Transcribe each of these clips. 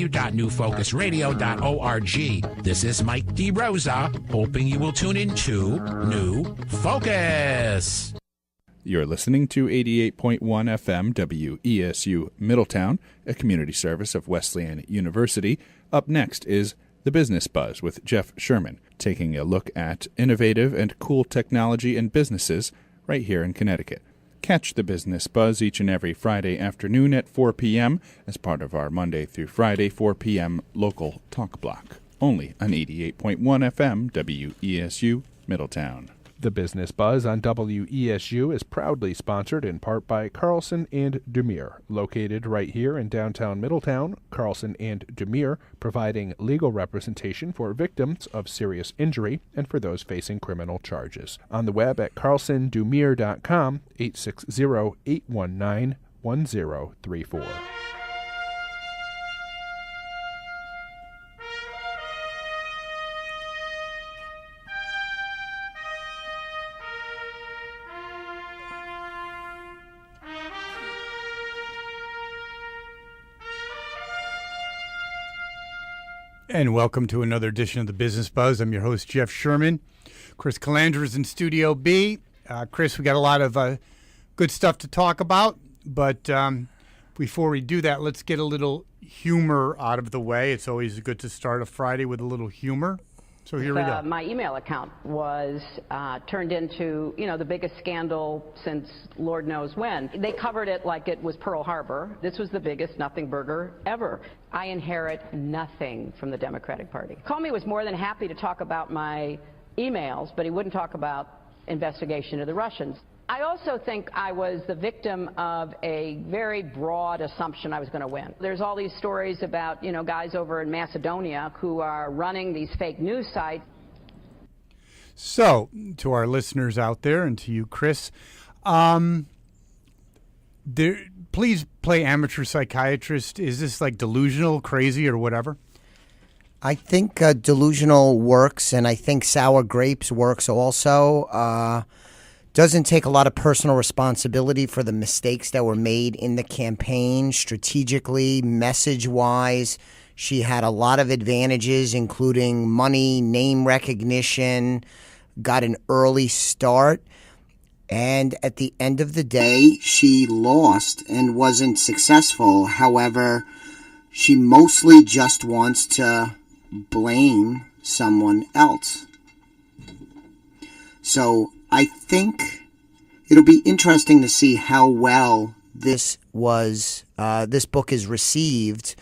www.newfocusradio.org. This is Mike DeRosa, hoping you will tune in to New Focus. You're listening to 88.1 FM WESU Middletown, a community service of Wesleyan University. Up next is The Business Buzz with Jeff Sherman, taking a look at innovative and cool technology and businesses right here in Connecticut. Catch The Business Buzz each and every Friday afternoon at 4 p.m. as part of our Monday through Friday 4 p.m. local talk block, only on 88.1 FM WESU Middletown. The Business Buzz on WESU is proudly sponsored in part by Carlson and Demir, located right here in downtown Middletown. Carlson and Demir providing legal representation for victims of serious injury and for those facing criminal charges. On the web at carlsondemir.com, 860-819-1034. And welcome to another edition of the Business Buzz. I'm your host, Jeff Sherman. Chris Calandra is in Studio B. Chris, we got a lot of good stuff to talk about, but before we do that, let's get a little humor out of the way. It's always good to start a Friday with a little humor. So here we go. My email account was turned into, the biggest scandal since Lord knows when. They covered it like it was Pearl Harbor. This was the biggest nothing burger ever. I inherit nothing from the Democratic Party. Comey was more than happy to talk about my emails, but he wouldn't talk about investigation of the Russians. I also think I was the victim of a very broad assumption I was going to win. There's all these stories about, guys over in Macedonia who are running these fake news sites. So, to our listeners out there and to you, Chris, please play amateur psychiatrist. Is this like delusional, crazy, or whatever? I think delusional works, and I think sour grapes works also. Doesn't take a lot of personal responsibility for the mistakes that were made in the campaign, strategically, message-wise. She had a lot of advantages, including money, name recognition, got an early start. And at the end of the day, she lost and wasn't successful. However, she mostly just wants to blame someone else. So I think it'll be interesting to see how well this book is received,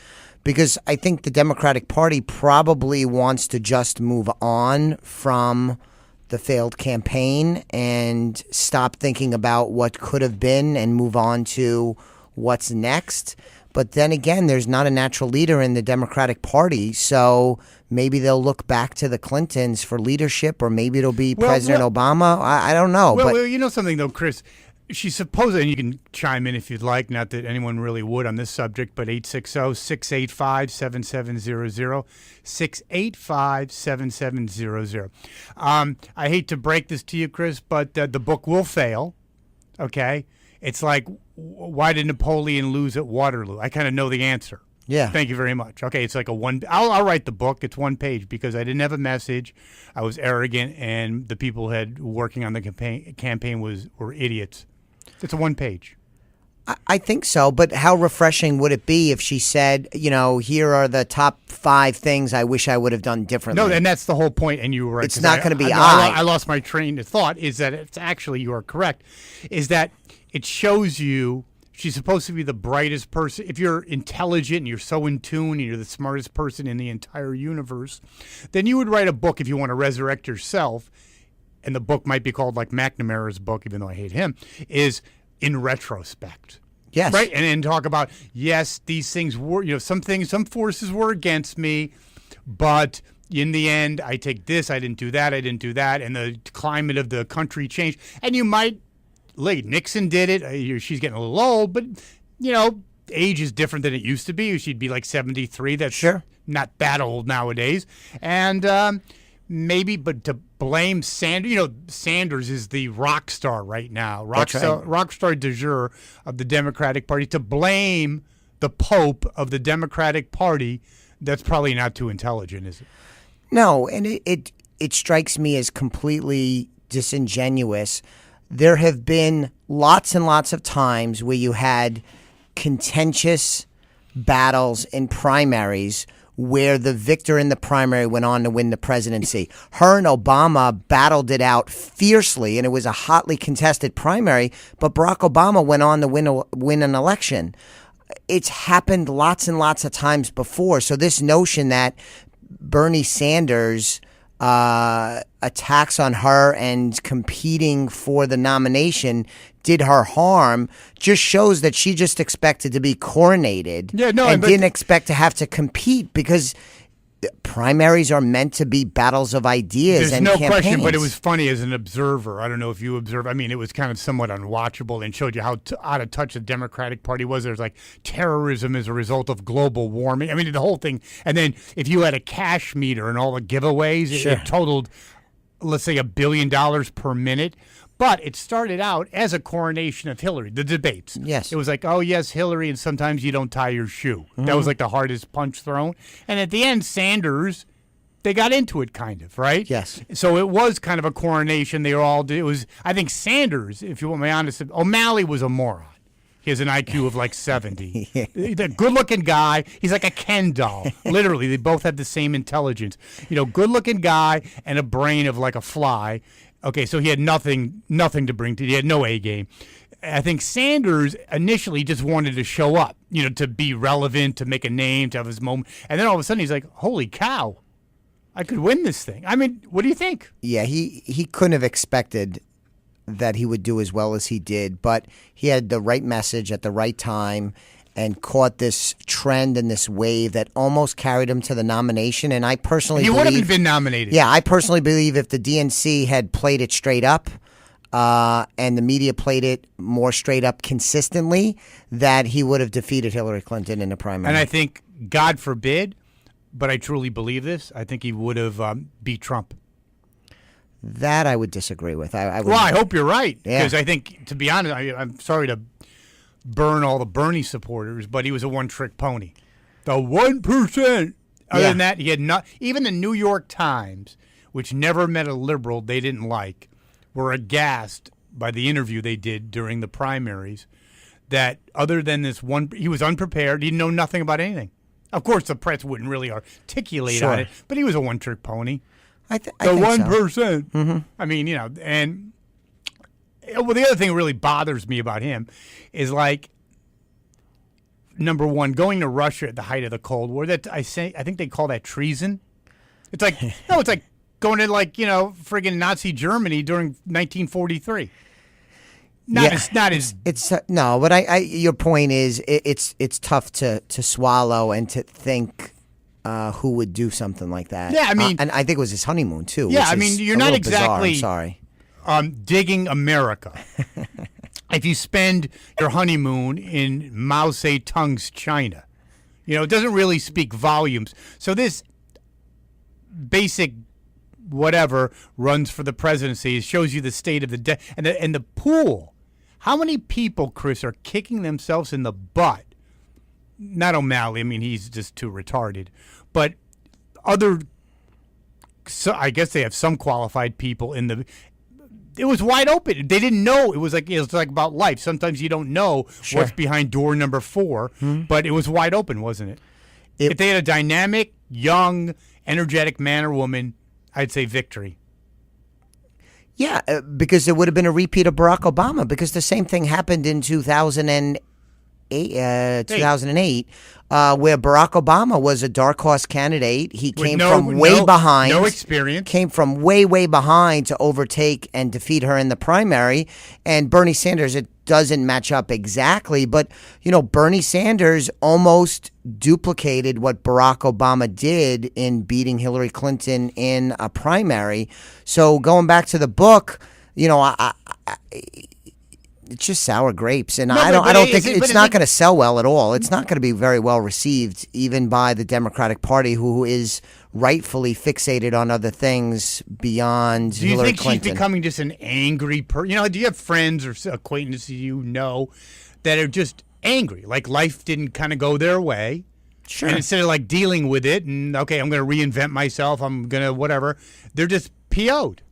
because I think the Democratic Party probably wants to just move on from the failed campaign and stop thinking about what could have been and move on to what's next. But then again, there's not a natural leader in the Democratic Party, so maybe they'll look back to the Clintons for leadership, or maybe it'll be President Obama. I don't know. Well, you know something, though, Chris? She's supposed, and you can chime in if you'd like, not that anyone really would on this subject, but 860-685-7700, 685-7700. I hate to break this to you, Chris, but the book will fail, okay? It's like, why did Napoleon lose at Waterloo? I kind of know the answer. Yeah. Thank you very much. Okay, it's like I'll write the book. It's one page because I didn't have a message. I was arrogant, and the people working on the campaign were idiots. It's a one page. I think so, but how refreshing would it be if she said, here are the top 5 things I wish I would have done differently? No, and that's the whole point, and you were right. It's not going to be I lost my train of thought, is that it's actually, you are correct, is that it shows you she's supposed to be the brightest person. If you're intelligent and you're so in tune and you're the smartest person in the entire universe, then you would write a book if you want to resurrect yourself, and the book might be called like McNamara's book, even though I hate him, is in retrospect. Yes. Right? And talk about, yes, these things were, some forces were against me, but in the end, I take this, I didn't do that, and the climate of the country changed. And you might, Nixon did it. She's getting a little old, but, age is different than it used to be. She'd be like 73. That's sure not that old nowadays. And maybe, but to blame Sanders, Sanders is the rock star right now, rock star du jour of the Democratic Party. To blame the Pope of the Democratic Party, that's probably not too intelligent, is it? No, and it strikes me as completely disingenuous. There have been lots and lots of times where you had contentious battles in primaries where the victor in the primary went on to win the presidency. Her and Obama battled it out fiercely, and it was a hotly contested primary, but Barack Obama went on to win an election. It's happened lots and lots of times before. So this notion that Bernie Sanders attacks on her and competing for the nomination did her harm just shows that she just expected to be coronated and didn't expect to have to compete, because primaries are meant to be battles of ideas and campaigns. There's no question, but it was funny as an observer. I don't know if you observed. I mean, it was kind of somewhat unwatchable and showed you how out of touch the Democratic Party was. There's like terrorism as a result of global warming. I mean, the whole thing. And then if you had a cash meter and all the giveaways, it totaled, let's say, $1 billion per minute. But it started out as a coronation of Hillary, the debates. Yes. It was like, oh, yes, Hillary, and sometimes you don't tie your shoe. Mm-hmm. That was like the hardest punch thrown. And at the end, Sanders, they got into it kind of, right? Yes. So it was kind of a coronation. They were all, it was, I think Sanders, if you want my honest, O'Malley was a moron. He has an IQ of like 70. He's a good-looking guy. He's like a Ken doll. Literally, they both have the same intelligence. You know, good-looking guy and a brain of like a fly. Okay, so he had nothing to bring to. He had no A game. I think Sanders initially just wanted to show up, you know, to be relevant, to make a name, to have his moment, and then all of a sudden he's like, "Holy cow, I could win this thing." I mean, what do you think? Yeah, he couldn't have expected that he would do as well as he did, but he had the right message at the right time and caught this trend and this wave that almost carried him to the nomination. And I personally believe he would have been nominated. Yeah, I personally believe if the DNC had played it straight up and the media played it more straight up consistently, that he would have defeated Hillary Clinton in the primary. And I think, God forbid, but I truly believe this, I think he would have beat Trump. That I would disagree with. I hope you're right. Yeah. Because I think, to be honest, I'm sorry to burn all the Bernie supporters, but he was a one-trick pony. The 1%. Other than that, he had not. Even the New York Times, which never met a liberal they didn't like, were aghast by the interview they did during the primaries. That other than this one, he was unprepared. He didn't know nothing about anything. Of course, the press wouldn't really articulate on it, but he was a one-trick pony. I think 1%. So. Mm-hmm. I mean, you know, and well, the other thing that really bothers me about him is, like, number one, going to Russia at the height of the Cold War. That I think they call that treason. It's like it's like going to, like, you know, friggin' Nazi Germany during 1943. No, but I your point is it's tough to swallow and to think. Who would do something like that? Yeah, I mean, and I think it was his honeymoon too. Yeah, I mean, you're not exactly bizarre. I'm sorry. Digging America. If you spend your honeymoon in Mao Zedong's China, you know, it doesn't really speak volumes. So this basic whatever runs for the presidency. It shows you the state of the and the pool. How many people, Chris, are kicking themselves in the butt? Not O'Malley. I mean, he's just too retarded. But so I guess they have some qualified people in the. It was wide open. They didn't know. It was like about life. Sometimes you don't know what's behind door number 4, but it was wide open, wasn't it? If they had a dynamic, young, energetic man or woman, I'd say victory. Yeah, because it would have been a repeat of Barack Obama, because the same thing happened in 2008, where Barack Obama was a dark horse candidate. He came from way behind. No experience. Came from way, way behind to overtake and defeat her in the primary. And Bernie Sanders, it doesn't match up exactly, but, you know, Bernie Sanders almost duplicated what Barack Obama did in beating Hillary Clinton in a primary. So going back to the book, you know, it's just sour grapes, and I don't think it's not going to sell well at all. It's not going to be very well received, even by the Democratic Party, who is rightfully fixated on other things beyond Hillary Clinton. Do you think she's becoming just an angry person? You know, do you have friends or acquaintances you know that are just angry, like life didn't kind of go their way. Sure. And instead of like dealing with it and, okay, I'm going to reinvent myself, I'm going to whatever, they're just PO'd.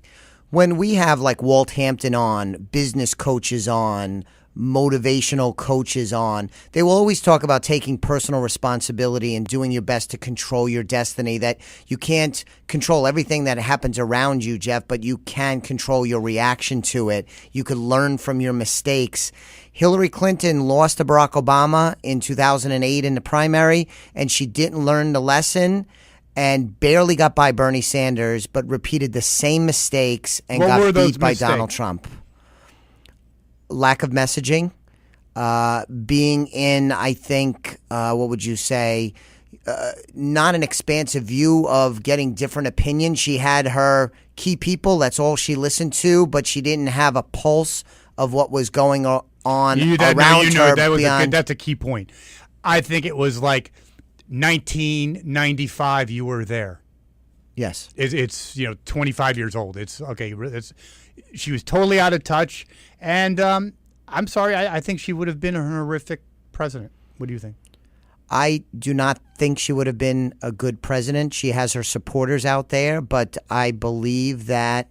When we have like Walt Hampton on, business coaches on, motivational coaches on, they will always talk about taking personal responsibility and doing your best to control your destiny, that you can't control everything that happens around you, Jeff, but you can control your reaction to it. You could learn from your mistakes. Hillary Clinton lost to Barack Obama in 2008 in the primary, and she didn't learn the lesson and barely got by Bernie Sanders, but repeated the same mistakes and got beat by Donald Trump. Lack of messaging, being in, I think, what would you say, not an expansive view of getting different opinions. She had her key people, that's all she listened to, but she didn't have a pulse of what was going on around her. That's a key point. I think it was like 1995, you were there. Yes. It's 25 years old. It's okay. She was totally out of touch. And I'm sorry, I think she would have been a horrific president. What do you think? I do not think she would have been a good president. She has her supporters out there, but I believe that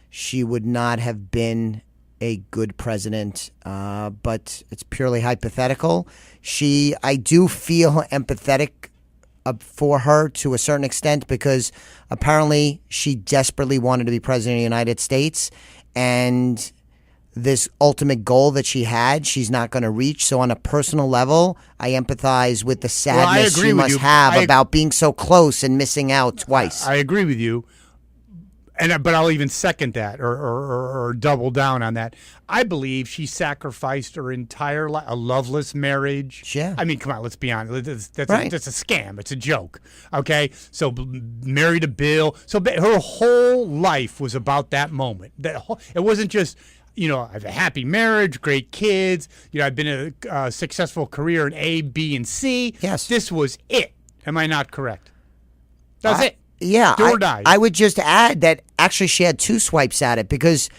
she would not have been a good president. But it's purely hypothetical. I do feel empathetic for her to a certain extent, because apparently she desperately wanted to be president of the United States, and this ultimate goal that she had, she's not going to reach. So on a personal level, I empathize with the sadness she must have about being so close and missing out twice. I agree with you. But I'll even second that or double down on that. I believe she sacrificed her entire life, a loveless marriage. Yeah. I mean, come on, let's be honest. That's right. That's a scam. It's a joke. Okay? So married a Bill. So her whole life was about that moment. It wasn't just, I have a happy marriage, great kids. I've been in a successful career in A, B, and C. Yes. This was it. Am I not correct? That's it. Yeah, I would just add that actually she had two swipes at it, because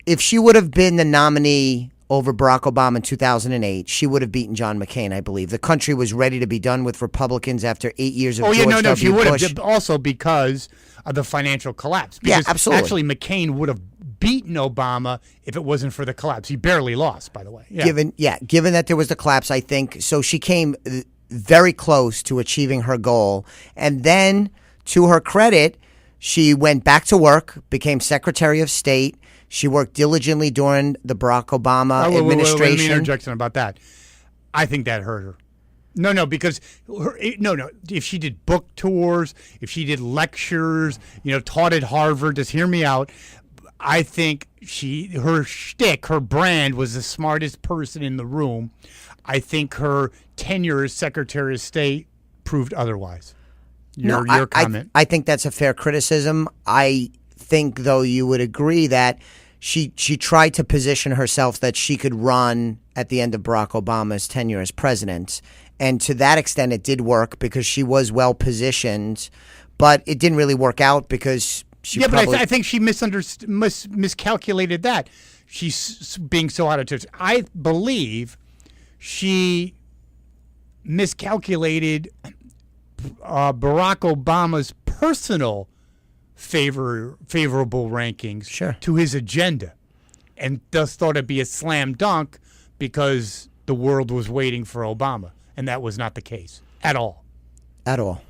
if she would have been the nominee over Barack Obama in 2008, she would have beaten John McCain, I believe. The country was ready to be done with Republicans after 8 years of George W. Bush. She would have, also because of the financial collapse. Because absolutely. Actually, McCain would have beaten Obama if it wasn't for the collapse. He barely lost, by the way. Yeah. Given that there was the collapse, I think, so she came very close to achieving her goal. And then, to her credit, she went back to work, became Secretary of State. She worked diligently during the Barack Obama administration. Let me interject about that. I think that hurt her. No, because if she did book tours, if she did lectures, taught at Harvard, just hear me out. I think her shtick, her brand was the smartest person in the room. I think her tenure as Secretary of State proved otherwise. Your comment. I think that's a fair criticism. I think, though, you would agree that she tried to position herself that she could run at the end of Barack Obama's tenure as president. And to that extent, it did work because she was well positioned. But it didn't really work out because she but I think she miscalculated that. She's being so out of touch. I believe she miscalculated Barack Obama's personal favorable rankings to his agenda, and thus thought it'd be a slam dunk because the world was waiting for Obama, and that was not the case at all. At all.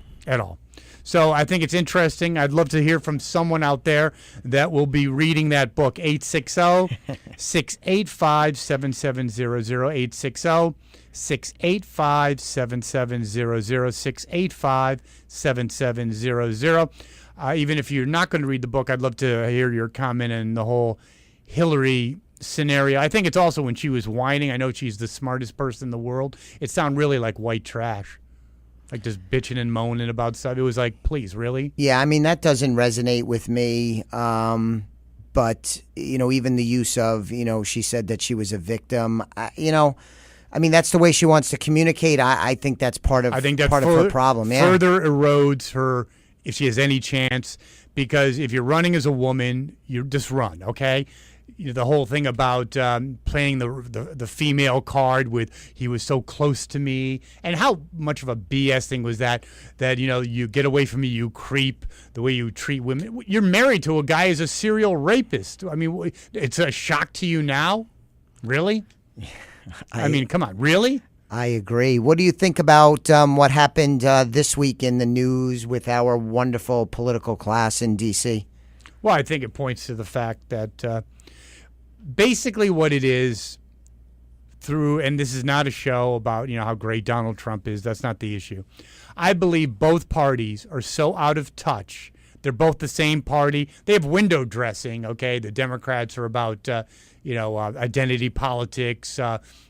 So I think it's interesting. I'd love to hear from someone out there that will be reading that book. 860-685-7700, 860-685-7700, 685-7700. Even if you're not going to read the book, I'd love to hear your comment on the whole Hillary scenario. I think it's also when she was whining. I know she's the smartest person in the world. It sounded really like white trash. Like just bitching and moaning about stuff. It was like, please, really? Yeah, I mean, that doesn't resonate with me. But, even the use of, she said that she was a victim. I mean, that's the way she wants to communicate. I think that's part of her problem. Yeah. Further erodes her, if she has any chance, because if you're running as a woman, you just run, okay? the whole thing about playing the female card with he was so close to me, and how much of a BS thing was that you get away from me, you creep, the way you treat women. You're married to a guy who's a serial rapist. I mean, it's a shock to you now? Really? I mean, come on, really? I agree. What do you think about what happened this week in the news with our wonderful political class in D.C.? Well, I think it points to the fact that basically what it is and this is not a show about how great Donald Trump is. That's not the issue. I believe both parties are so out of touch. They're both the same party. They have window dressing, okay? The Democrats are about, identity politics,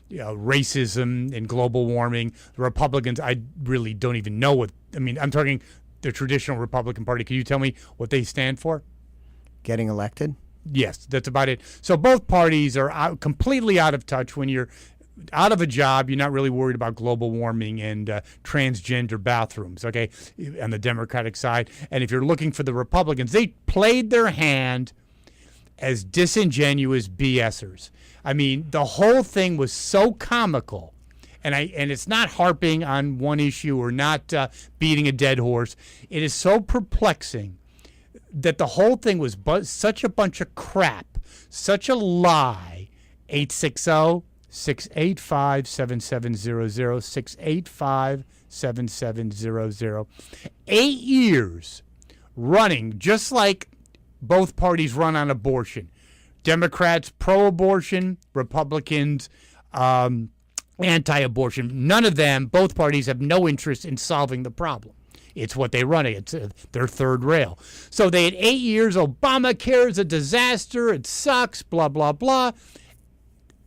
racism and global warming. The Republicans, I really don't even know I'm talking the traditional Republican Party. Can you tell me what they stand for? Getting elected? Yes, that's about it. So both parties are completely out of touch. When you're out of a job, you're not really worried about global warming and transgender bathrooms, okay, on the Democratic side. And if you're looking for the Republicans, they played their hand as disingenuous BSers. I mean, the whole thing was so comical. And it's not harping on one issue or not beating a dead horse. It is so perplexing that the whole thing was such a bunch of crap, such a lie. 860-685-7700, 685-7700. 8 years running, just like both parties run on abortion. Democrats pro-abortion, Republicans anti-abortion. None of them, both parties, have no interest in solving the problem. It's what they run. It's their third rail. So they had 8 years. Obamacare is a disaster. It sucks, blah, blah, blah.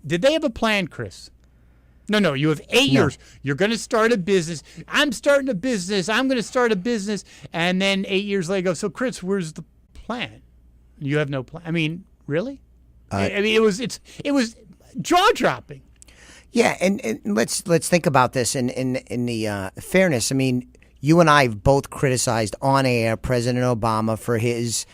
Did they have a plan, Chris? No. You have 8 years. You're going to start a business. I'm starting a business. I'm going to start a business. And then 8 years later, so Chris, where's the plan? You have no plan. I mean, really? It was jaw-dropping. Yeah, and let's think about this in the fairness. I mean, you and I have both criticized on air President Obama for his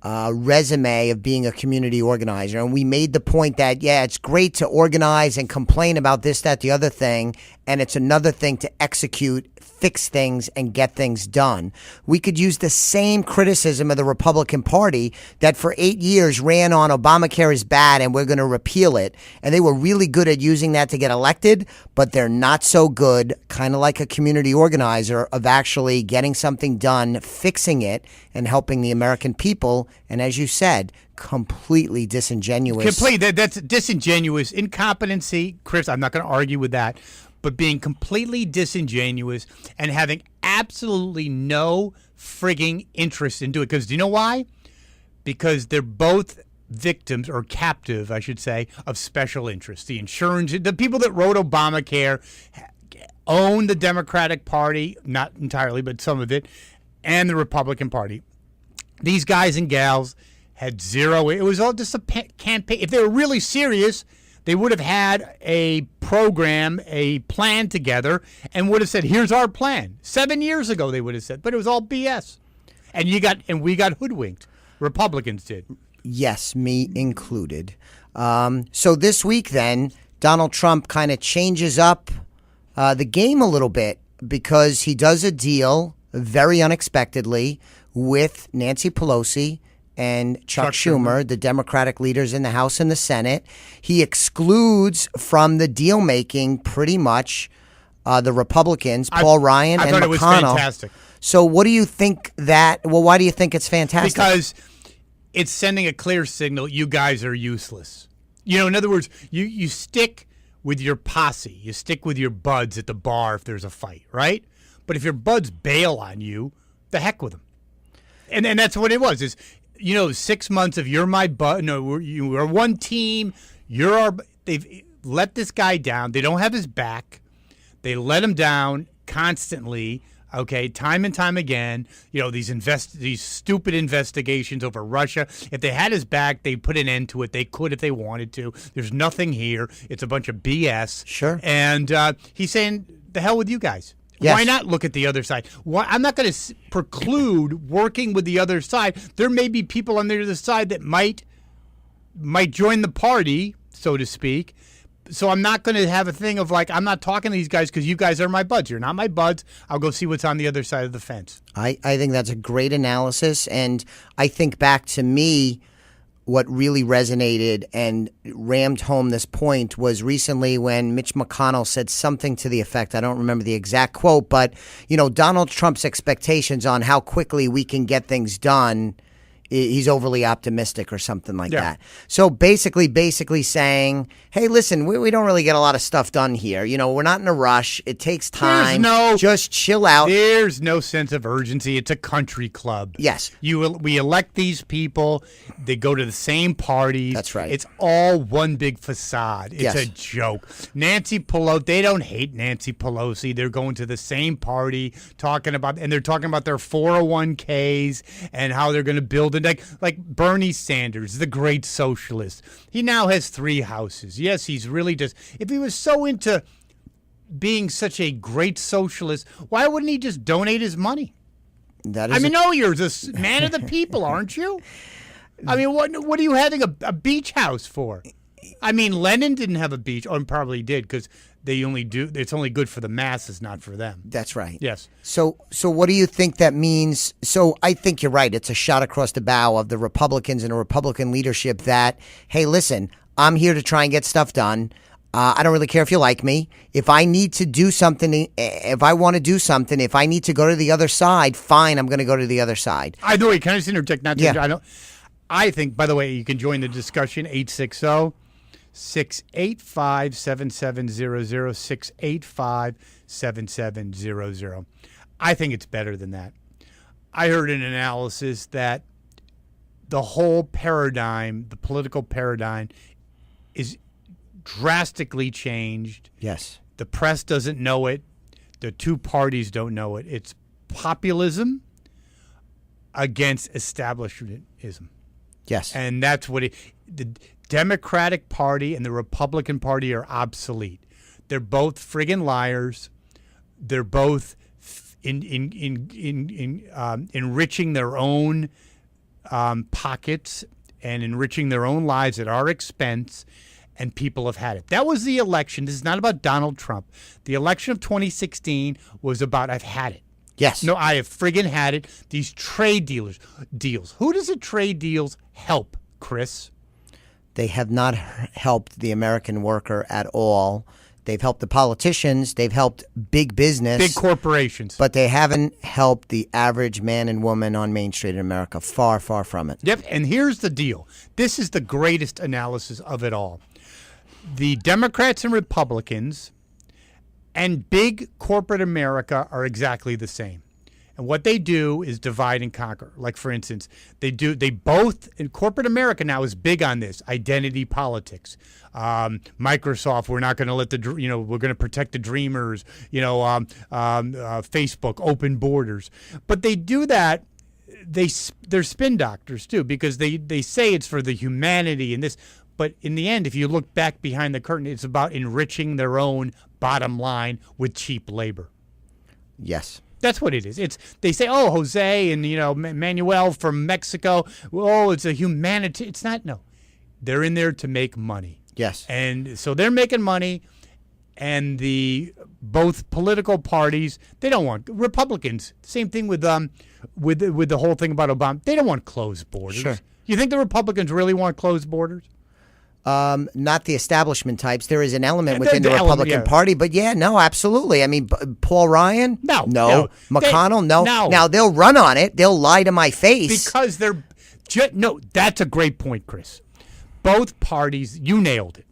resume of being a community organizer. And we made the point that, it's great to organize and complain about this, that, the other thing. And it's another thing to execute, fix things, and get things done. We could use the same criticism of the Republican Party that for 8 years ran on Obamacare is bad and we're going to repeal it. And they were really good at using that to get elected, but they're not so good, kind of like a community organizer, of actually getting something done, fixing it, and helping the American people. And as you said, completely disingenuous. That's disingenuous. Incompetency, Chris, I'm not going to argue with that. But being completely disingenuous and having absolutely no frigging interest in doing it. Because do you know why? Because they're both victims, or captive, I should say, of special interests. The insurance, the people that wrote Obamacare own the Democratic Party, not entirely, but some of it, and the Republican Party. These guys and gals had zero. It was all just a campaign. If they were really serious, they would have had a program, a plan together, and would have said, here's our plan. 7 years ago, they would have said. But it was all BS. And we got hoodwinked. Republicans did. Yes, me included. So this week, then, Donald Trump kind of changes up the game a little bit because he does a deal very unexpectedly with Nancy Pelosi and Chuck Schumer, the Democratic leaders in the House and the Senate. He excludes from the deal making pretty much the Republicans, Paul Ryan and McConnell. I thought it was fantastic. So what do you think why do you think it's fantastic? Because it's sending a clear signal, you guys are useless. In other words, you stick with your posse. You stick with your buds at the bar if there's a fight, right? But if your buds bail on you, the heck with them. And that's what it was, is 6 months of you're my bud. No, you are one team. They've let this guy down. They don't have his back. They let him down constantly. Okay, time and time again. These stupid investigations over Russia. If they had his back, they'd put an end to it. They could if they wanted to. There's nothing here. It's a bunch of BS. Sure. And he's saying, the hell with you guys. Yes. Why not look at the other side? I'm not going to preclude working with the other side. There may be people on the other side that might might join the party, so to speak. So I'm not going to have a thing of like, I'm not talking to these guys because you guys are my buds. You're not my buds. I'll go see what's on the other side of the fence. I think that's a great analysis. And I think back to me, what really resonated and rammed home this point was recently when Mitch McConnell said something to the effect, I don't remember the exact quote, but, Donald Trump's expectations on how quickly we can get things done, he's overly optimistic or something like that. So basically saying, hey, listen, we don't really get a lot of stuff done here. We're not in a rush. It takes time. Just chill out. There's no sense of urgency. It's a country club. Yes. We elect these people. They go to the same parties. That's right. It's all one big facade. It's a joke. Nancy Pelosi, they don't hate Nancy Pelosi. They're going to the same party, they're talking about their 401ks and how they're going to build it. Like Bernie Sanders, the great socialist. He now has 3 houses. Yes, he's really if he was so into being such a great socialist, why wouldn't he just donate his money? You're the man of the people, aren't you? I mean, what are you having a beach house for? I mean, Lenin didn't have a beach, or probably did, because it's only good for the masses, not for them. That's right. Yes. So what do you think that means? So I think you're right. It's a shot across the bow of the Republicans and the Republican leadership that, hey, listen, I'm here to try and get stuff done. I don't really care if you like me. If I need to do something, if I want to do something, if I need to go to the other side, fine, I'm going to go to the other side. I know. Can I just interject? I think, by the way, you can join the discussion, 860-685-7700, 685-7700. I think it's better than that. I heard an analysis that the whole paradigm, the political paradigm, is drastically changed. Yes. The press doesn't know it. The two parties don't know it. It's populism against establishmentism. Yes. And that's what the Democratic Party and the Republican Party are obsolete. They're both friggin' liars. They're both enriching their own pockets and enriching their own lives at our expense, and people have had it. That was the election. This is not about Donald Trump. The election of 2016 was about, I've had it. Yes. No, I have friggin' had it. These trade deals. Who does the trade deals help, Chris? They have not helped the American worker at all. They've helped the politicians. They've helped big business. Big corporations. But they haven't helped the average man and woman on Main Street in America. Far, far from it. Yep, and here's the deal. This is the greatest analysis of it all. The Democrats and Republicans and big corporate America are exactly the same. And what they do is divide and conquer. Like, for instance, and corporate America now is big on this, identity politics. Microsoft, we're not going to we're going to protect the dreamers, Facebook, open borders. But they do that, they're spin doctors too, because they say it's for the humanity and this. But in the end, if you look back behind the curtain, it's about enriching their own bottom line with cheap labor. Yes. That's what it is. They say, oh, Jose and Manuel from Mexico. Oh, it's a humanity. It's not. No, they're in there to make money. Yes. And so they're making money, and both political parties, they don't want Republicans. Same thing with the whole thing about Obama. They don't want closed borders. Sure. You think the Republicans really want closed borders? Not the establishment types. There is an element within the Republican Party, but no, absolutely. I mean, Paul Ryan? No. McConnell? No. Now, they'll run on it. They'll lie to my face. Because that's a great point, Chris. Both parties, you nailed it,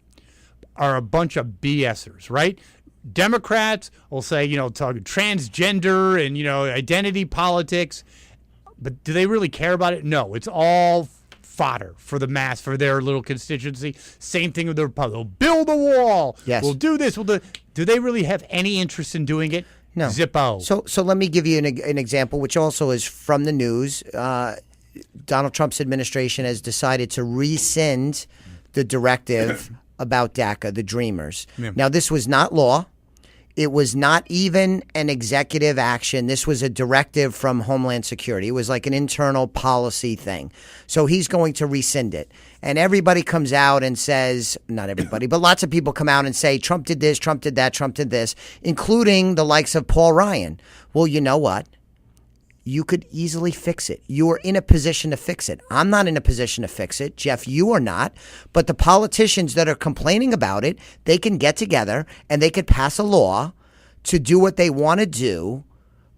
are a bunch of BSers, right? Democrats will say, talk transgender and, identity politics, but do they really care about it? No, it's all fodder for the mass, for their little constituency. Same thing with the Republicans. They'll build a wall. Yes. We'll do this. Do they really have any interest in doing it? No. Zippo. So let me give you an example, which also is from the news. Donald Trump's administration has decided to rescind the directive about DACA, the Dreamers. Yeah. Now, this was not law. It was not even an executive action. This was a directive from Homeland Security. It was like an internal policy thing. So he's going to rescind it. And everybody comes out and says, not everybody, but lots of people come out and say, Trump did this, Trump did that, Trump did this, including the likes of Paul Ryan. Well, you know what? You could easily fix it. You are in a position to fix it. I'm not in a position to fix it. Jeff, you are not. But the politicians that are complaining about it, they can get together and they could pass a law to do what they want to do,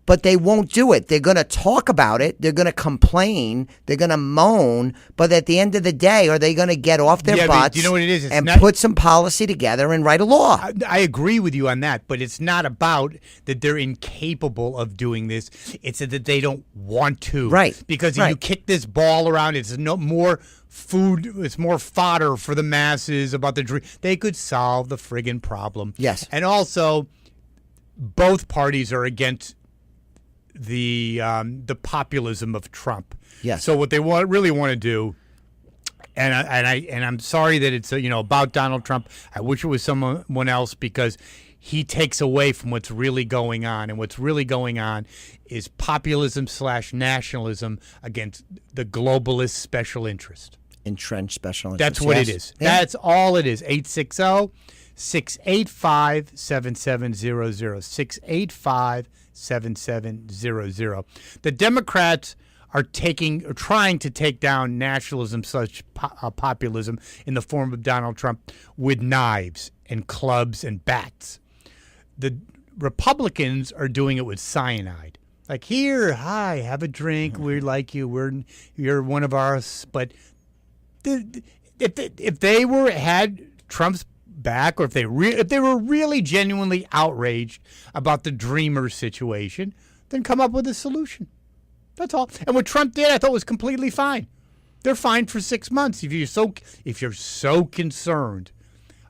but they won't do it. They're going to talk about it. They're going to complain. They're going to moan. But at the end of the day, are they going to get off their butts you know what it is? and put some policy together and write a law? I agree with you on that, but it's not about that they're incapable of doing this. It's that they don't want to. Right. Because if you kick this ball around, it's no more food. It's more fodder for the masses about the dream. They could solve the friggin' problem. Yes. And also, both parties are against the populism of Trump. Yes. So what they really want to do, and I'm sorry that it's about Donald Trump. I wish it was someone else because he takes away from what's really going on, and what's really going on is populism / nationalism against the globalist special interest. Entrenched special interest. That's what it is. Yeah. That's all it is. 860-685-7700. 685-7700. The Democrats are trying to take down nationalism / populism in the form of Donald Trump with knives and clubs and bats. The Republicans are doing it with cyanide. Like, here, hi, have a drink. We like you. You're one of us. But if they had Trump's back, or if they were really genuinely outraged about the Dreamer situation, then come up with a solution. That's all. And what Trump did, I thought was completely fine. They're fine for 6 months. If you're so concerned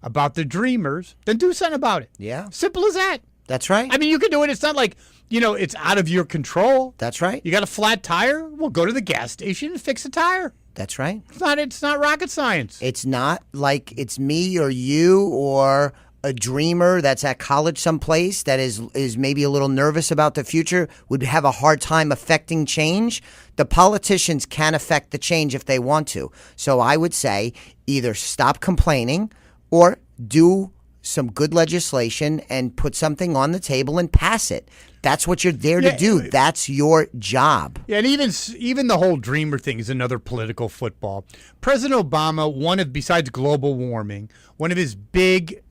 about the Dreamers, then do something about it. Yeah. Simple as that. That's right. I mean, you can do it. It's not like, it's out of your control. That's right. You got a flat tire? Well, go to the gas station and fix the tire. That's right. It's not rocket science. It's not like it's me or you or a dreamer that's at college someplace that is maybe a little nervous about the future, would have a hard time affecting change. The politicians can affect the change if they want to. So I would say either stop complaining or do some good legislation and put something on the table and pass it. That's what you're there to do. That's your job. Yeah, and even the whole Dreamer thing is another political football. President Obama, besides global warming, one of his big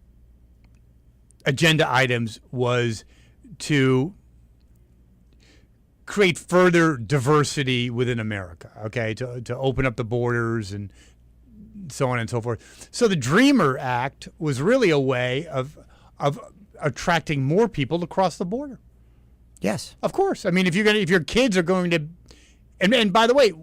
agenda items was to create further diversity within America, okay, to open up the borders and so on and so forth. So the Dreamer Act was really a way of attracting more people to cross the border. Yes. Of course. I mean, if your kids are going to, and by the way,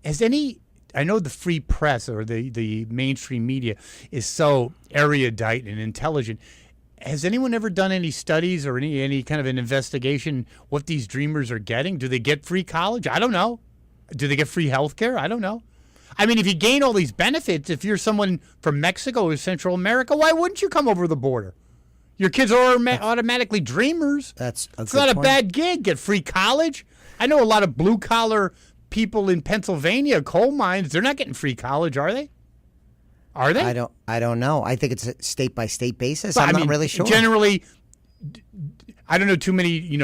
I know the free press or the mainstream media is so erudite and intelligent. Has anyone ever done any studies or any kind of an investigation what these Dreamers are getting? Do they get free college? I don't know. Do they get free health care? I don't know. I mean, if you gain all these benefits, if you're someone from Mexico or Central America, why wouldn't you come over the border? Your kids are automatically Dreamers. It's not a bad gig. Get free college. I know a lot of blue-collar people in Pennsylvania, coal mines, they're not getting free college, are they? Are they? I don't know. I think it's a state-by-state basis. I'm not really sure. Generally, I don't know too many,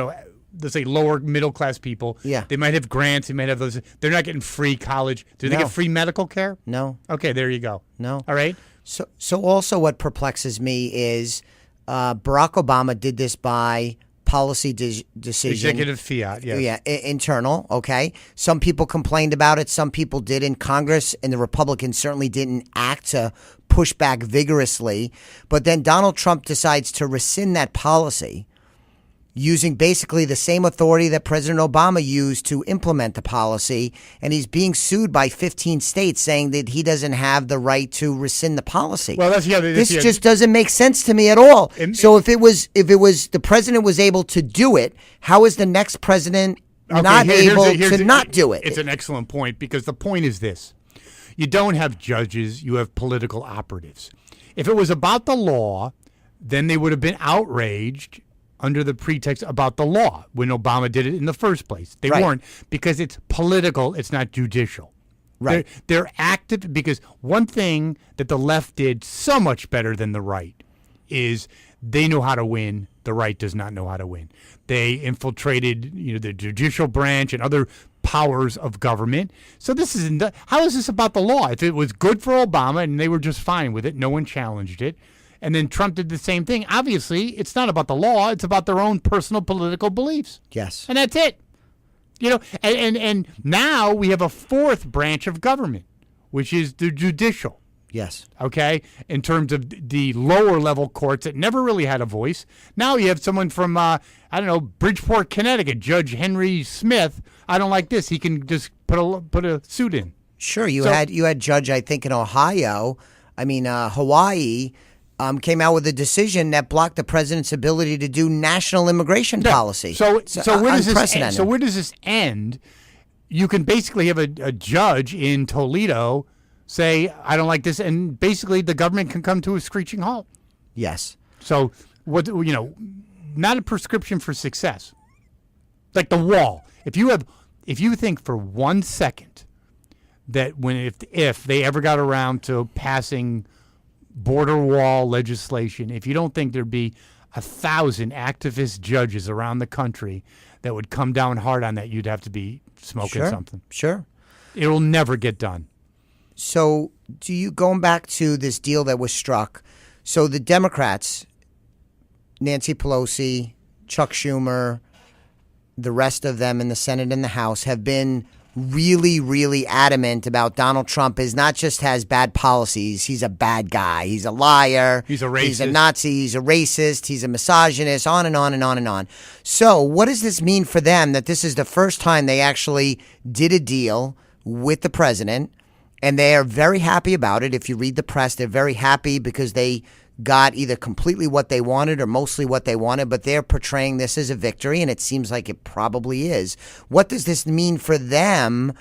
let's say lower middle-class people. Yeah. They might have grants. They might have those. They're not getting free college. Do they get free medical care? No. Okay, there you go. No. All right. So also what perplexes me is Barack Obama did this by policy decision. Executive fiat, yes. Yeah, internal, okay. Some people complained about it. Some people didn't. Congress and the Republicans certainly didn't act to push back vigorously. But then Donald Trump decides to rescind that policy using basically the same authority that President Obama used to implement the policy. And he's being sued by 15 states saying that he doesn't have the right to rescind the policy. Well, this just doesn't make sense to me at all. So if it was the president was able to do it, how is the next president not able to not do it? It's an excellent point, because the point is this. You don't have judges, you have political operatives. If it was about the law, then they would have been outraged under the pretext about the law when Obama did it in the first place. They weren't, because it's political, it's not judicial. Right. They're active because one thing that the left did so much better than the right is they know how to win. The right does not know how to win. They infiltrated, the judicial branch and other powers of government. So how is this about the law? If it was good for Obama and they were just fine with it, no one challenged it, and then Trump did the same thing, obviously it's not about the law, it's about their own personal political beliefs. Yes. And that's it. And now we have a fourth branch of government, which is the judicial. Yes. Okay, in terms of the lower level courts that never really had a voice. Now you have someone from, Bridgeport, Connecticut, Judge Henry Smith. I don't like this. He can just put a suit in. Sure. You had Judge, I think, in Hawaii, came out with a decision that blocked the president's ability to do national immigration policy. So where does this end? You can basically have a judge in Toledo say, I don't like this, and basically the government can come to a screeching halt. Yes. So not a prescription for success. Like the wall. If you think for 1 second that if they ever got around to passing border wall legislation, if you don't think there'd be 1,000 activist judges around the country that would come down hard on that, you'd have to be smoking something. Sure. It'll never get done. So going back to this deal that was struck, so the Democrats, Nancy Pelosi, Chuck Schumer, the rest of them in the Senate and the House have been really, really adamant about Donald Trump not just has bad policies, he's a bad guy. He's a liar. He's a racist. He's a Nazi. He's a racist. He's a misogynist, on and on and on and on. So what does this mean for them that this is the first time they actually did a deal with the president? And they are very happy about it. If you read the press, they're very happy because they got either completely what they wanted or mostly what they wanted, but they're portraying this as a victory, and it seems like it probably is. What does this mean for them,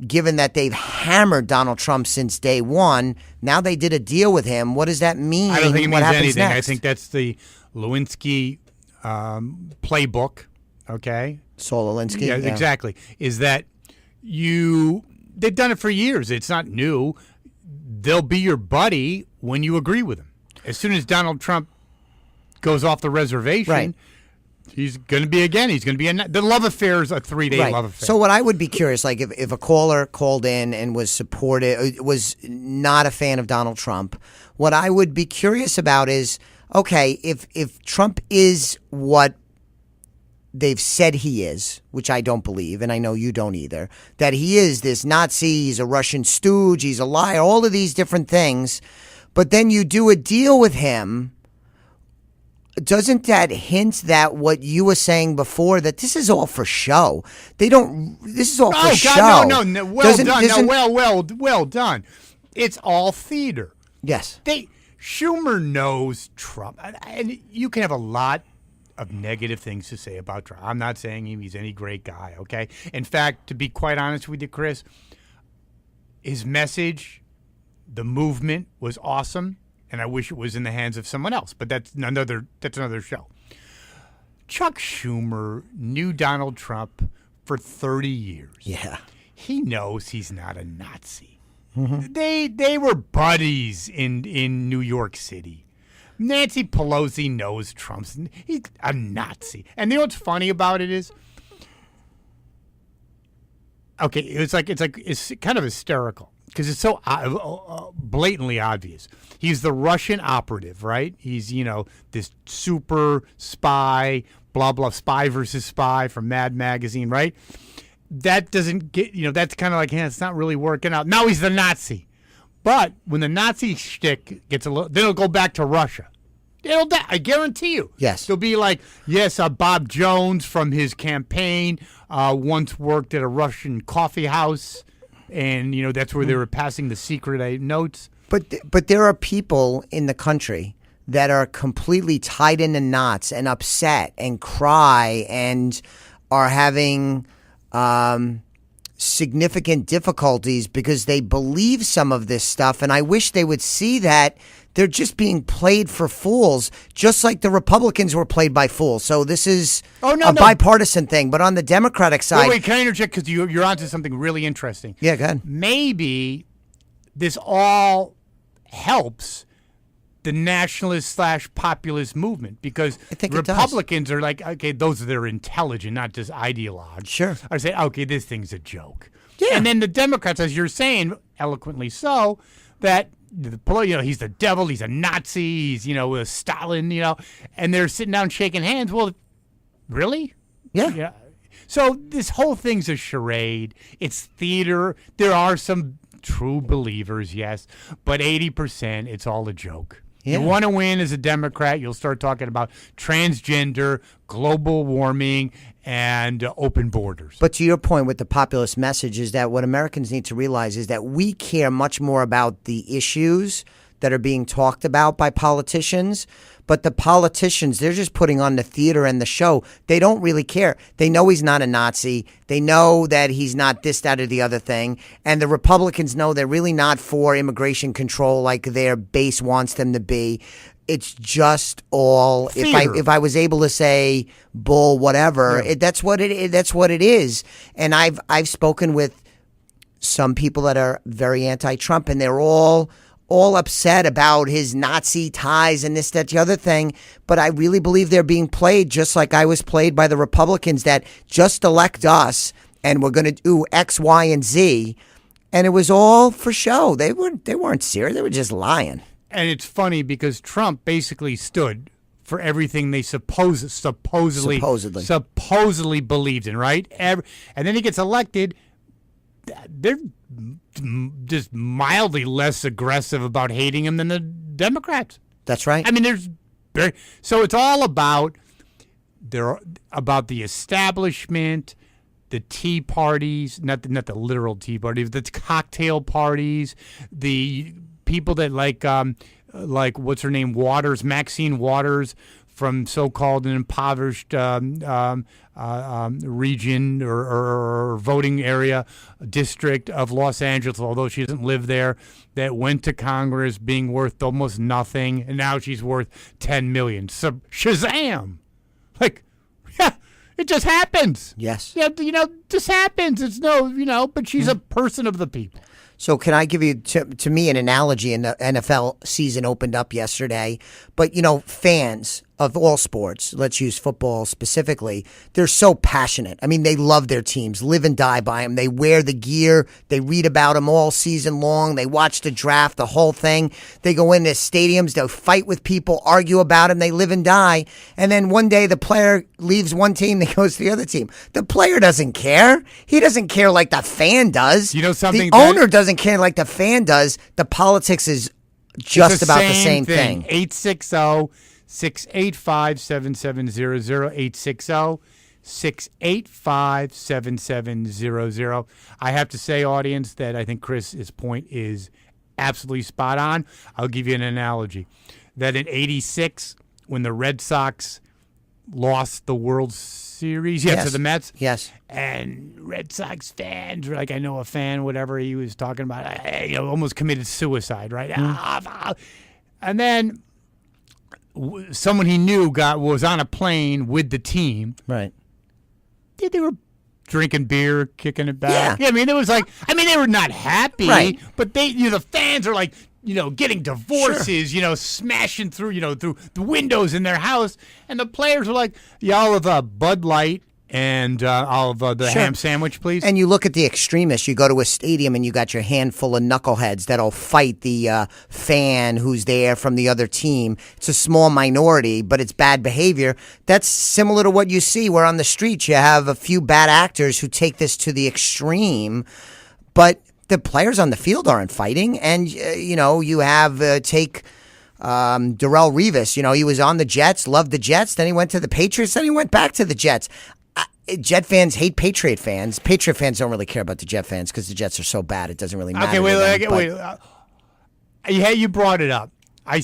given that they've hammered Donald Trump since day one? Now they did a deal with him. What does that mean? I don't think it means anything. Next? I think that's the Lewinsky playbook, okay? Saul Alinsky? Yeah, exactly. Is that they've done it for years. It's not new. They'll be your buddy when you agree with him. As soon as Donald Trump goes off the reservation, he's going to be again. He's going to be the love affair is a 3-day love affair. So what I would be curious, like if a caller called in and was not a fan of Donald Trump, what I would be curious about is, okay, if Trump is what they've said he is, which I don't believe, and I know you don't either, that he is this Nazi, he's a Russian stooge, he's a liar, all of these different things, but then you do a deal with him, doesn't that hint that what you were saying before, that this is all for show? This is all for show. No, well done. It's all theater. Yes. Schumer knows Trump, and you can have a lot of negative things to say about Trump. I'm not saying he's any great guy, okay? In fact, to be quite honest with you, Chris, his message, the movement was awesome, and I wish it was in the hands of someone else, but that's another show. Chuck Schumer knew Donald Trump for 30 years. Yeah. He knows he's not a Nazi. Mm-hmm. They were buddies in New York City. Nancy Pelosi knows he's a Nazi. And you know what's funny about it is, okay, it's kind of hysterical because it's so blatantly obvious. He's the Russian operative, right? He's, this super spy, blah, blah, spy versus spy from Mad Magazine, right? That doesn't get, that's kind of like, it's not really working out. Now he's the Nazi. But when the Nazi shtick gets then it'll go back to Russia. I guarantee you. Yes. It'll be like, yes, Bob Jones from his campaign once worked at a Russian coffee house, and that's where they were passing the secret notes. But there are people in the country that are completely tied into knots and upset and cry and are having significant difficulties because they believe some of this stuff. And I wish they would see that they're just being played for fools, just like the Republicans were played by fools. So this is bipartisan thing. But on the Democratic side... Wait, can I interject? Because you're onto something really interesting. Yeah, go ahead. Maybe this all helps the nationalist / populist movement, because I think Republicans are like, okay, those that are intelligent, not just ideologues. Sure. Are saying, okay, this thing's a joke. Yeah. And then the Democrats, as you're saying, eloquently so, that he's the devil, he's a Nazi, he's Stalin, and they're sitting down shaking hands. Well, really? Yeah. So this whole thing's a charade. It's theater. There are some true believers, yes, but 80%, it's all a joke. Yeah. You want to win as a Democrat, you'll start talking about transgender, global warming, and open borders. But to your point with the populist message is that what Americans need to realize is that we care much more about the issues that are being talked about by politicians. But the politicians, they're just putting on the theater and the show. They don't really care. They know he's not a Nazi. They know that he's not this, that, or the other thing. And the Republicans know they're really not for immigration control like their base wants them to be. It's just all if I was able to say bull whatever, that's what it is. And I've spoken with some people that are very anti-Trump, and they're all upset about his Nazi ties and this, that, the other thing. But I really believe they're being played just like I was played by the Republicans that just elect us and we're going to do X, Y, and Z. And it was all for show. They weren't serious. They were just lying. And it's funny because Trump basically stood for everything they supposedly believed in, right? And then he gets elected. They're just mildly less aggressive about hating him than the Democrats. That's right. I mean, so it's all about the establishment, the tea parties, not the literal tea parties, the cocktail parties, the people that like what's her name, Maxine Waters, from so-called an impoverished region or voting area, district of Los Angeles, although she doesn't live there, that went to Congress being worth almost nothing, and now she's worth $10 million. So Shazam! It just happens. Yes. Yeah, this happens. It's but she's a person of the people. So can I give you, to me, an analogy? And the NFL season opened up yesterday. But, fans of all sports, let's use football specifically, they're so passionate. I mean, they love their teams, live and die by them. They wear the gear. They read about them all season long. They watch the draft, the whole thing. They go into stadiums. They'll fight with people, argue about them. They live and die. And then one day the player leaves one team, they goes to the other team. The player doesn't care. He doesn't care like the fan does. You know something? The owner doesn't care like the fan does. The politics is just about the same thing. 860-685-7700, 860-685-7700. I have to say, audience, that I think Chris's point is absolutely spot on. I'll give you an analogy. That in 86, when the Red Sox lost the World Series to the Mets. Yes. And Red Sox fans were like, I know a fan, whatever he was talking about, almost committed suicide, right? And then someone he knew was on a plane with the team. Right. They were drinking beer, kicking it back. Yeah. I mean, it was they were not happy, right, but the fans are like, getting divorces, sure, smashing through, through the windows in their house. And the players were like, I'll have a Bud Light and I'll have the ham sandwich, please. And you look at the extremists. You go to a stadium and you got your handful of knuckleheads that'll fight the fan who's there from the other team. It's a small minority, but it's bad behavior. That's similar to what you see where on the streets you have a few bad actors who take this to the extreme, but the players on the field aren't fighting. And, you have take Darrelle Revis. He was on the Jets, loved the Jets. Then he went to the Patriots. Then he went back to the Jets. Jet fans hate Patriot fans. Patriot fans don't really care about the Jet fans because the Jets are so bad. It doesn't really matter. Okay, wait. You brought it up. I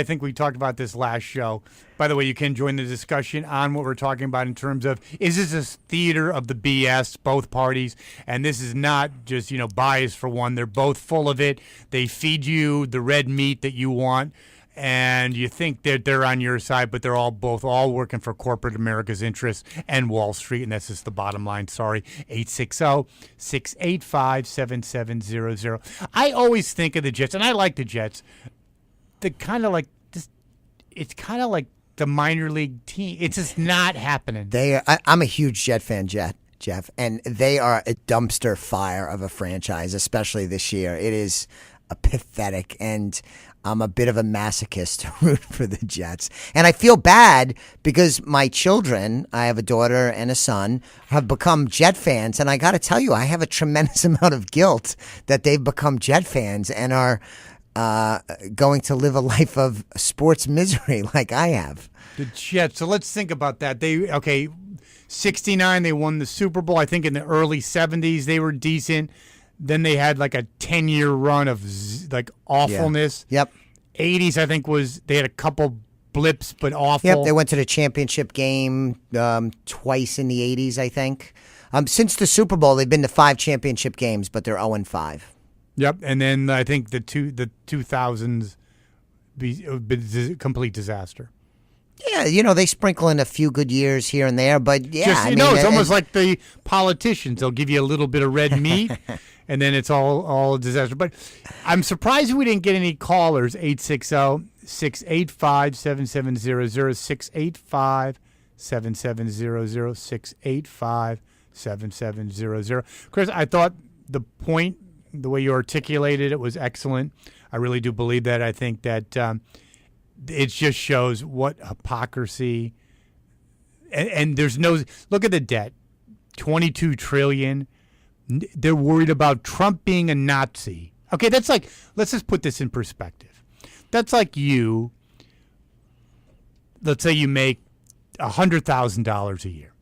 think we talked about this last show. By the way, you can join the discussion on what we're talking about in terms of, is this a theater of the BS, both parties? And this is not just, bias for one. They're both full of it. They feed you the red meat that you want, and you think that they're on your side, but they're all working for corporate America's interests and Wall Street, and that's just the bottom line. Sorry. 860-685-7700. I always think of the Jets, and I like the Jets. It's kind of like the minor league team. It's just not happening. I'm a huge Jet fan, Jeff, and they are a dumpster fire of a franchise, especially this year. It is pathetic, and I'm a bit of a masochist to root for the Jets. And I feel bad because my children, I have a daughter and a son, have become Jet fans. And I got to tell you, I have a tremendous amount of guilt that they've become Jet fans and are going to live a life of sports misery like I have. The Jets. So let's think about that. 69, they won the Super Bowl. I think in the early 70s, they were decent. Then they had like a 10-year run of awfulness. Yeah. Yep. 80s, I think, they had a couple blips, but awful. Yep, they went to the championship game twice in the 80s, I think. Since the Super Bowl, they've been to 5 championship games, but they're 0-5. Yep, and then I think the 2000s be a complete disaster. Yeah, they sprinkle in a few good years here and there, but yeah. It's almost like the politicians. They'll give you a little bit of red meat, and then it's all a disaster. But I'm surprised we didn't get any callers. 860-685-7700, 685-7700, 685-7700. Chris, I thought the way you articulated it was excellent. I really do believe that. I think that it just shows what hypocrisy. And there's no look at the debt, $22 trillion. They're worried about Trump being a Nazi. Okay, that's like, let's just put this in perspective. That's like let's say you make $100,000 a year,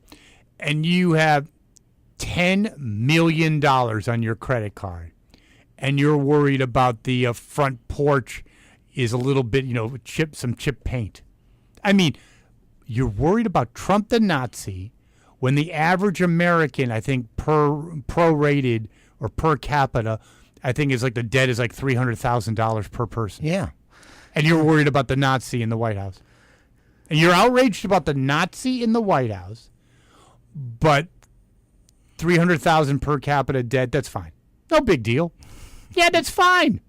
and you have $10 million on your credit card, and you're worried about the front porch is a little bit, some chip paint. I mean, you're worried about Trump the Nazi when the average American, I think, prorated or per capita, I think is like the debt is like $300,000 per person. Yeah. And you're worried about the Nazi in the White House. And you're outraged about the Nazi in the White House, but $300,000 per capita debt, that's fine. No big deal. Yeah, that's fine.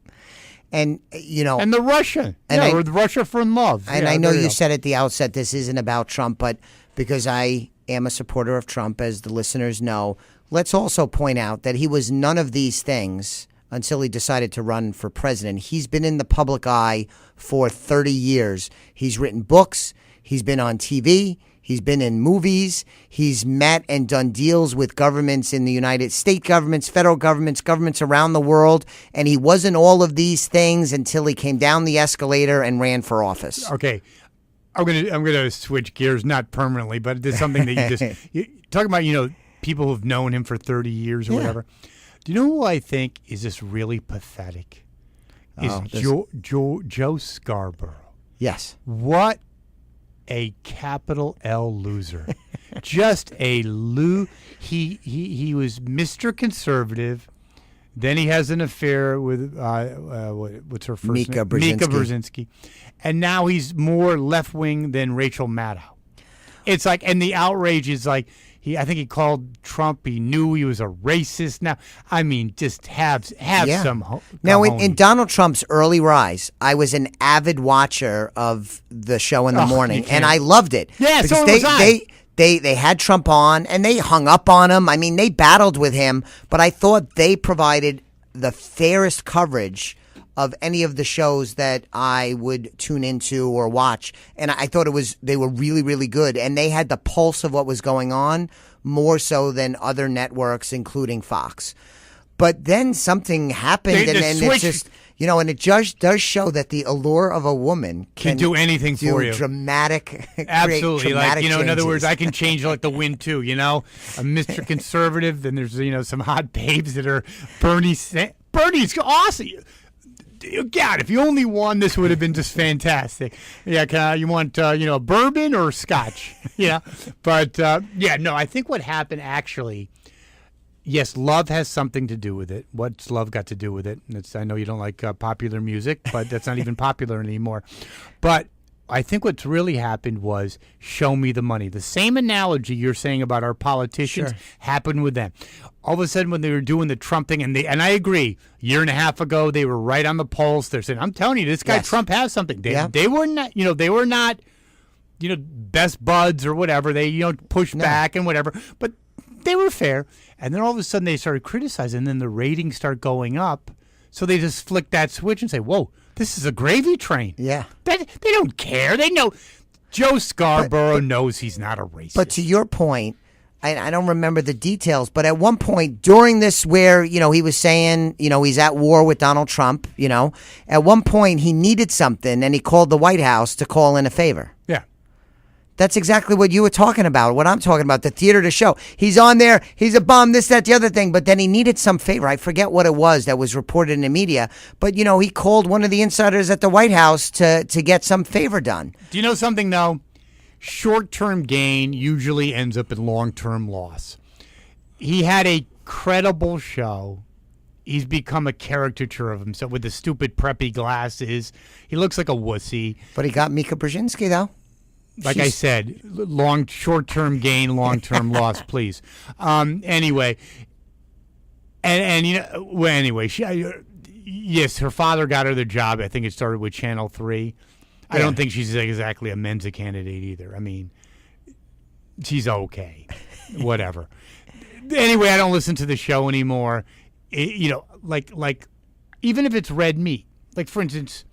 And, and the Russia. Or the Russia from love. And I know you said at the outset this isn't about Trump, but because I am a supporter of Trump, as the listeners know, let's also point out that he was none of these things until he decided to run for president. He's been in the public eye for 30 years. He's written books. He's been on TV. He's been in movies. He's met and done deals with governments in the United States, governments, federal governments, governments around the world. And he wasn't all of these things until he came down the escalator and ran for office. Okay. I'm gonna switch gears, not permanently, but it's something that you talk about, people who've known him for 30 years or whatever. Do you know who I think is just really pathetic? Joe Scarborough. Yes. What a capital L loser. Just a he was Mr. Conservative. Then he has an affair with what's her first Mika name? Brzezinski. Mika Brzezinski. And now he's more left wing than Rachel Maddow. It's like, and the outrage is like, I think he called Trump. He knew he was a racist. Now, I mean, just have some. Now, in Donald Trump's early rise, I was an avid watcher of the show in the morning, and I loved it. Yeah, because so was I. They had Trump on, and they hung up on him. I mean, they battled with him, but I thought they provided the fairest coverage of any of the shows that I would tune into or watch. And I thought they were really, really good. And they had the pulse of what was going on more so than other networks, including Fox. But then something happened, and it's just, and it just does show that the allure of a woman can do anything for you. Dramatic, absolutely. Dramatic in changes. other words, I can change like the wind too. I'm Mr. Conservative. Then there's some hot babes that are Bernie's awesome. God, if you only won, this would have been just fantastic. Yeah, you want bourbon or scotch? Yeah, but I think what happened actually. Yes, love has something to do with it. What's love got to do with it? I know you don't like popular music, but that's not even popular anymore. But I think what's really happened was show me the money. The same analogy you're saying about our politicians happened with them. All of a sudden, when they were doing the Trump thing, and I agree, a year and a half ago, they were right on the pulse. They're saying, I'm telling you, this guy Trump has something. They were not, they were not, best buds or whatever. They, pushed back and whatever. But they were fair. And then all of a sudden they started criticizing, and then the ratings start going up. So they just flick that switch and say, whoa, this is a gravy train. Yeah. They don't care. They know. Joe Scarborough knows he's not a racist. But to your point, I don't remember the details, but at one point during this where, he was saying, he's at war with Donald Trump, at one point he needed something and he called the White House to call in a favor. Yeah. That's exactly what you were talking about, what I'm talking about, the theater to show. He's on there, he's a bum, this, that, the other thing, but then he needed some favor. I forget what it was that was reported in the media, but, he called one of the insiders at the White House to get some favor done. Do you know something, though? Short-term gain usually ends up in long-term loss. He had a credible show. He's become a caricature of himself with the stupid preppy glasses. He looks like a wussy. But he got Mika Brzezinski, though. Like I said, short-term gain, long-term loss, please. Anyway, yes, her father got her the job. I think it started with Channel 3. I don't think she's exactly a Mensa candidate either. I mean, she's okay, whatever. Anyway, I don't listen to the show anymore. Like even if it's red meat. Like for instance,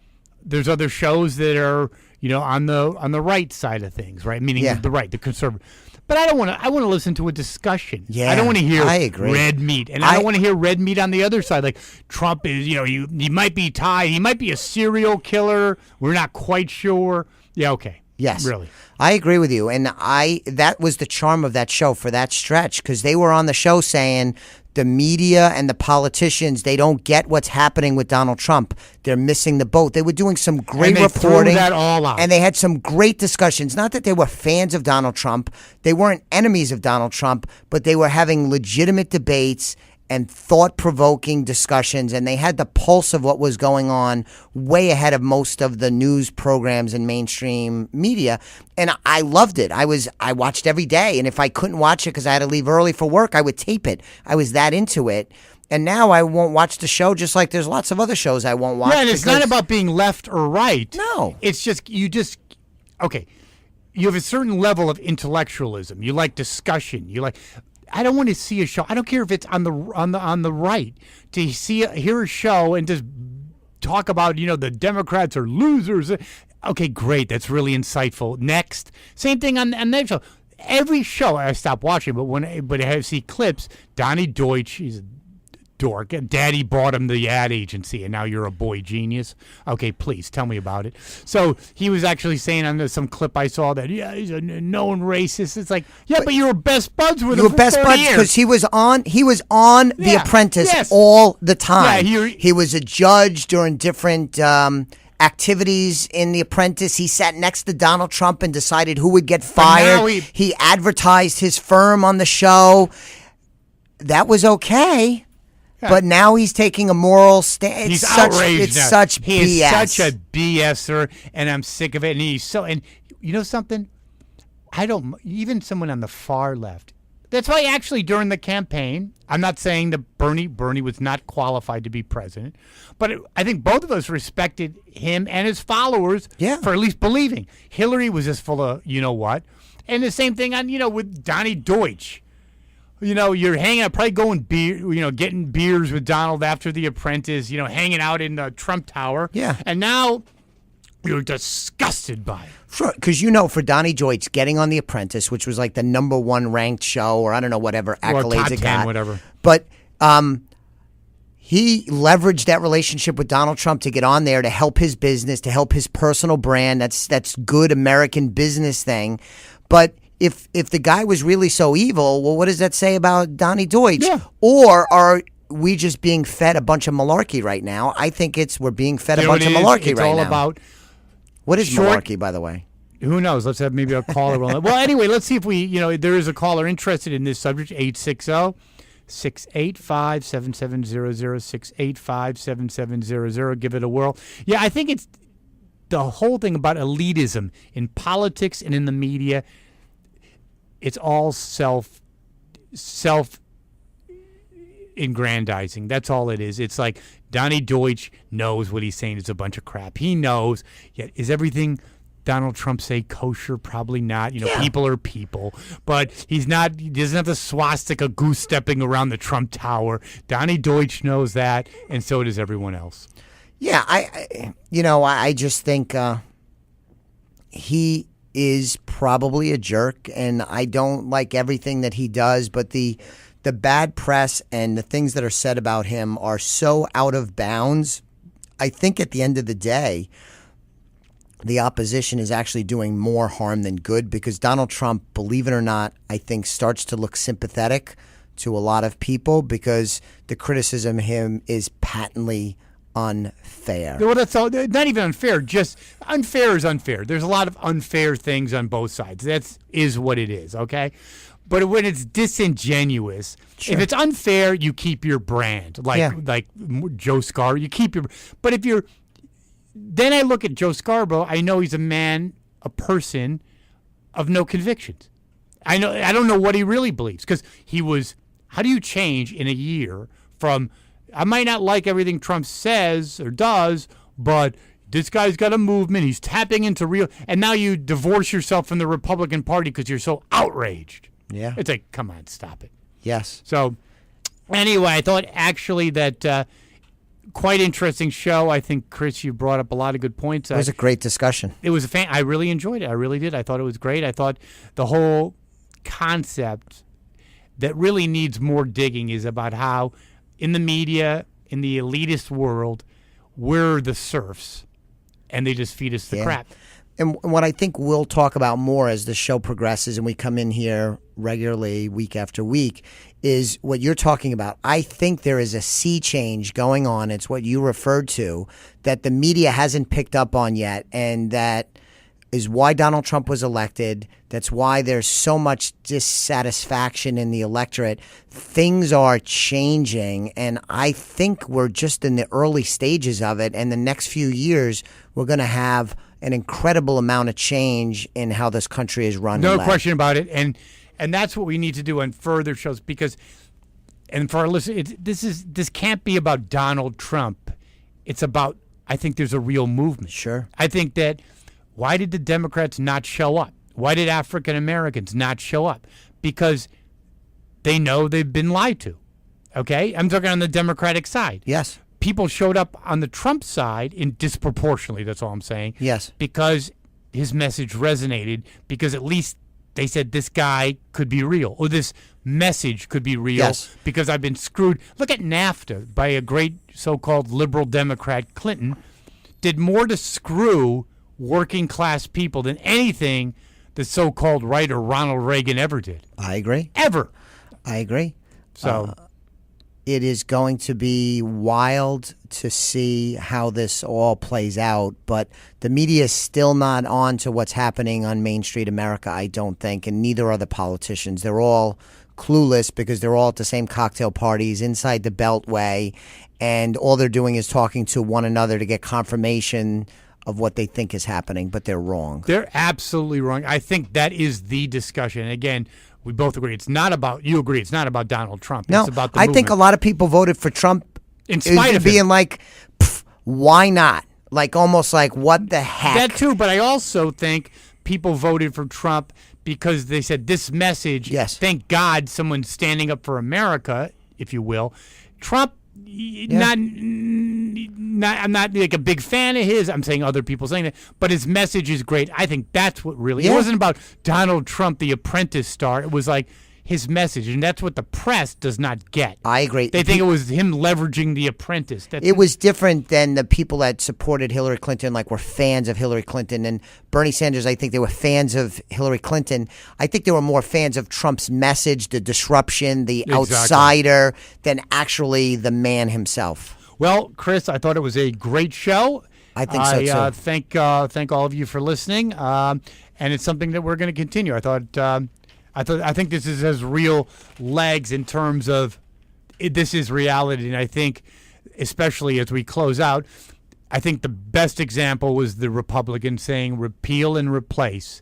there's other shows that are on the right side of things, right? Meaning the right, the conservative. But I don't want to. I want to listen to a discussion. Yeah, I don't want to hear I agree. red meat, and I don't want to hear red meat on the other side. Like Trump is, he might be tied. He might be a serial killer. We're not quite sure. Yeah, okay. Yes, really. I agree with you, and that was the charm of that show for that stretch because they were on the show saying the media and the politicians, they don't get what's happening with Donald Trump. They're missing the boat. They were doing some great reporting. Threw that all out. And they had some great discussions. Not that they were fans of Donald Trump. They weren't enemies of Donald Trump, but they were having legitimate debates and thought-provoking discussions, and they had the pulse of what was going on way ahead of most of the news programs and mainstream media. And I loved it. I watched every day, and if I couldn't watch it because I had to leave early for work, I would tape it. I was that into it. And now I won't watch the show, just like there's lots of other shows I won't watch. Yeah, and it's not about being left or right. No. It's just, okay, you have a certain level of intellectualism. You like discussion. I don't want to see a show. I don't care if it's on the right to hear a show and just talk about the Democrats are losers. Okay, great, that's really insightful. Next, same thing on that show. Every show I stop watching, but I see clips. Donnie Deutsch, he's a dork. Daddy bought him the ad agency, and now you're a boy genius. Okay, please tell me about it. So he was actually saying on some clip I saw that he's a known racist. It's like, but you were best buds with him. You were best buds because he was on The Apprentice all the time. Yeah, he was a judge during different activities in The Apprentice. He sat next to Donald Trump and decided who would get fired. He advertised his firm on the show. That was okay. But now he's taking a moral stand. He's outraged. It's such BS. He is such a BSer, and I'm sick of it. And you know something? Even someone on the far left. That's why actually during the campaign, I'm not saying that Bernie was not qualified to be president, but I think both of us respected him and his followers for at least believing. Hillary was just full of what, and the same thing on with Donnie Deutsch. You're hanging out, probably going getting beers with Donald after The Apprentice, hanging out in the Trump Tower. Yeah. And now you're disgusted by it. Sure, because for Donnie Deutsch getting on The Apprentice, which was like the number one ranked show, or I don't know, whatever accolades it got. Whatever. But he leveraged that relationship with Donald Trump to get on there to help his business, to help his personal brand. That's good American business thing. But if the guy was really so evil, well, what does that say about Donnie Deutsch? Yeah. Or we just being fed a bunch of malarkey right now. I think we're being fed You a know bunch of what it is? malarkey It's right all now. about What is short- malarkey, by the way? Who knows? Let's have maybe a caller. Well, anyway, let's see if there is a caller interested in this subject. 860-685-7700, 685-7700. Give it a whirl. Yeah, I think it's the whole thing about elitism in politics and in the media. It's all self-aggrandizing. That's all it is. It's like Donnie Deutsch knows what he's saying is a bunch of crap. He knows. Yet is everything Donald Trump say kosher? Probably not. People are people. But he's not. He doesn't have the swastika goose stepping around the Trump Tower. Donnie Deutsch knows that, and so does everyone else. Yeah, I just think he is probably a jerk, and I don't like everything that he does, but the bad press and the things that are said about him are so out of bounds. I think at the end of the day, the opposition is actually doing more harm than good, because Donald Trump, believe it or not, I think starts to look sympathetic to a lot of people because the criticism of him is patently unfair. Well, that's all. Not even unfair. Just unfair is unfair. There's a lot of unfair things on both sides. That is what it is. Okay, but when it's disingenuous, if it's unfair, you keep your brand. Like Joe Scarborough, you keep your. But if you're, then I look at Joe Scarborough. I know he's a person of no convictions. I don't know what he really believes, because he was. How do you change in a year from? I might not like everything Trump says or does, but this guy's got a movement. He's tapping into real. And now you divorce yourself from the Republican Party because you're so outraged. Yeah. It's like, come on, stop it. Yes. So, anyway, I thought actually that quite interesting show. I think, Chris, you brought up a lot of good points. It was a great discussion. It was I really enjoyed it. I really did. I thought it was great. I thought the whole concept that really needs more digging is about how in the media, in the elitist world, we're the serfs, and they just feed us the crap. And what I think we'll talk about more as the show progresses and we come in here regularly week after week is what you're talking about. I think there is a sea change going on. It's what you referred to that the media hasn't picked up on yet, and that is why Donald Trump was elected. That's why there's so much dissatisfaction in the electorate. Things are changing, and I think we're just in the early stages of it. And the next few years, we're going to have an incredible amount of change in how this country is run. No question about it. And that's what we need to do on further shows, because, and for our listeners, this can't be about Donald Trump. It's about, I think there's a real movement. Sure. I think that, why did the Democrats not show up? Why did African Americans not show up? Because they know they've been lied to. Okay? I'm talking on the Democratic side. Yes. People showed up on the Trump side in disproportionately, that's all I'm saying. Yes. Because his message resonated, because at least they said this guy could be real, or this message could be real, Yes. because I've been screwed. Look at NAFTA by a great so-called liberal Democrat, Clinton, did more to screw working class people than anything the so-called writer Ronald Reagan ever did. I agree. Ever. I agree. So It is going to be wild to see how this all plays out, but the media is still not on to what's happening on Main Street America, I don't think, and neither are the politicians. They're all clueless because they're all at the same cocktail parties inside the Beltway, and all they're doing is talking to one another to get confirmation of what they think is happening, but they're wrong. They're absolutely wrong. I think that is the discussion. Again, we both agree. It's not about, you agree, it's not about Donald Trump. No, it's about the I movement. think a lot of people voted for Trump in spite of being him. like, why not? Like, almost like, what the heck? That too, but I also think people voted for Trump because they said this message, Yes. thank God someone's standing up for America, if you will. Trump, I'm not like a big fan of his. I'm saying other people saying that, but his message is great. I think that's what really. Yeah. It wasn't about Donald Trump, the Apprentice star. It was like his message, and that's what the press does not get. I agree. They think it was him leveraging The Apprentice. It was different than the people that supported Hillary Clinton, like were fans of Hillary Clinton. And Bernie Sanders, I think they were fans of Hillary Clinton. I think they were more fans of Trump's message, the disruption, the outsider, than actually the man himself. Well, Chris, I thought it was a great show. I think so, too. Thank all of you for listening, and it's something that we're going to continue. I think this has real legs in terms of this is reality, and I think, especially as we close out, I think the best example was the Republicans saying repeal and replace,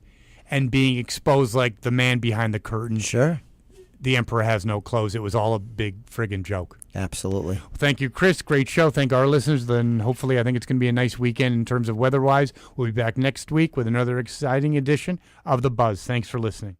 and being exposed like the man behind the curtain. Sure. The emperor has no clothes. It was all a big friggin' joke. Absolutely. Well, thank you, Chris. Great show. Thank our listeners. Then hopefully I think it's going to be a nice weekend in terms of weather-wise. We'll be back next week with another exciting edition of The Buzz. Thanks for listening.